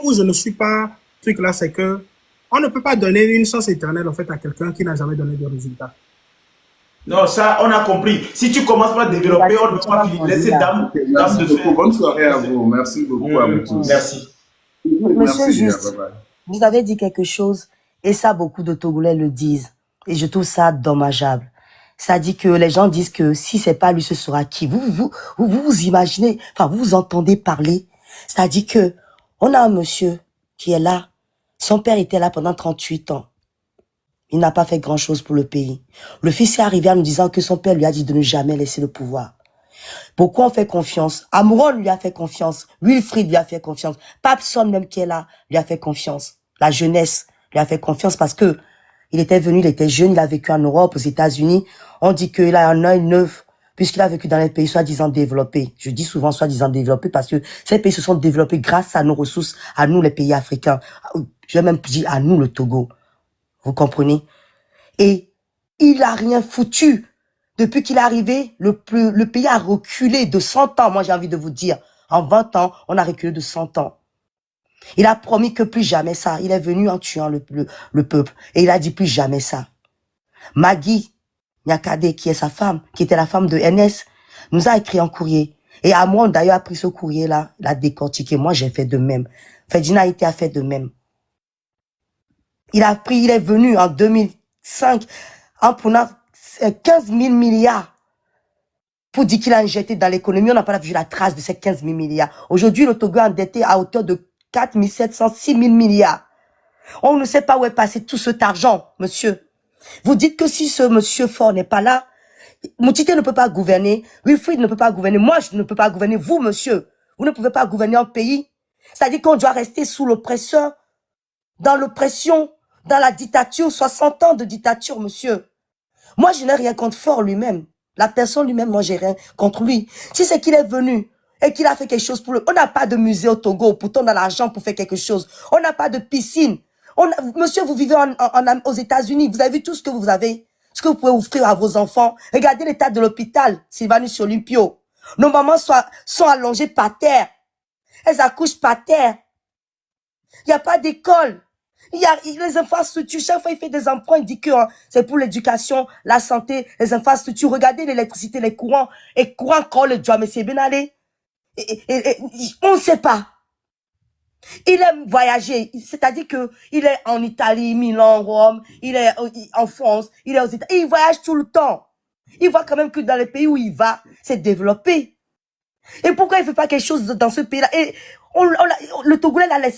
où je ne suis pas, truc là, c'est que on ne peut pas donner une chance éternelle en fait à quelqu'un qui n'a jamais donné de résultats. Non, ça, on a compris. Si tu commences par développer, on ne peut pas finir. Laissez Ok, dame merci de beaucoup. fer. Bonne soirée à vous. Merci beaucoup à vous tous. Merci. Monsieur Merci bien. Bye Juste, bye. vous avez dit quelque chose, et ça, beaucoup de Togolais le disent. Et je trouve ça dommageable. Ça dit que les gens disent que si c'est pas lui, ce sera qui. Vous imaginez, enfin, vous vous entendez parler. Ça dit que on a un monsieur qui est là. Son père était là pendant 38 ans. Il n'a pas fait grand-chose pour le pays. Le fils est arrivé en nous disant que son père lui a dit de ne jamais laisser le pouvoir. Beaucoup ont fait confiance. Amouron lui a fait confiance. Wilfried lui a fait confiance. Papson même qui est là lui a fait confiance. La jeunesse lui a fait confiance parce que il était venu, il était jeune, il a vécu en Europe, aux États-Unis. On dit qu'il a un œil neuf puisqu'il a vécu dans les pays soi-disant développés. Je dis souvent soi-disant développés parce que ces pays se sont développés grâce à nos ressources, à nous les pays africains. Je vais même dire à nous le Togo. Vous comprenez? Et il a rien foutu. Depuis qu'il est arrivé, le pays a reculé de 100 ans, moi j'ai envie de vous dire. En 20 ans, on a reculé de 100 ans. Il a promis que plus jamais ça. Il est venu en tuant le peuple. Et il a dit plus jamais ça. Maggie Nyakade, qui est sa femme, qui était la femme de NS, nous a écrit un courrier. Et Amon d'ailleurs a pris ce courrier-là, l'a décortiqué. Moi j'ai fait de même. Ferdinand Haïté a fait de même. Il est venu en 2005 en prenant 15 000 milliards pour dire qu'il a injecté dans l'économie. On n'a pas vu la trace de ces 15 000 milliards. Aujourd'hui, le Togo est endetté à hauteur de 4 700, 6 000 milliards. On ne sait pas où est passé tout cet argent, monsieur. Vous dites que si ce monsieur fort n'est pas là, Moutité ne peut pas gouverner, Wilfried ne peut pas gouverner, moi je ne peux pas gouverner, vous monsieur, vous ne pouvez pas gouverner un pays. C'est-à-dire qu'on doit rester sous l'oppresseur, dans l'oppression, dans la dictature, 60 ans de dictature, monsieur. Moi, je n'ai rien contre Fort lui-même. La personne lui-même, moi, j'ai rien contre lui. Si c'est qu'il est venu et qu'il a fait quelque chose pour le... On n'a pas de musée au Togo, pourtant on a l'argent pour faire quelque chose. On n'a pas de piscine. Monsieur, vous vivez aux États-Unis, vous avez vu tout ce que vous avez, ce que vous pouvez offrir à vos enfants. Regardez l'état de l'hôpital, Sylvanus Olympio. Nos mamans sont allongées par terre. Elles accouchent par terre. Il n'y a pas d'école. Il y a les infrastructures. Chaque fois, il fait des emprunts. Il dit que c'est pour l'éducation, la santé, les infrastructures. Regardez l'électricité, les courants. Et courant quand le job, mais c'est bien allé. On ne sait pas. Il aime voyager. C'est-à-dire que il est en Italie, Milan, Rome. Il est en France. Il est aux États-Unis. Il voyage tout le temps. Il voit quand même que dans les pays où il va, c'est développé. Et pourquoi il ne fait pas quelque chose dans ce pays-là? Et le Togolais l'a laissé.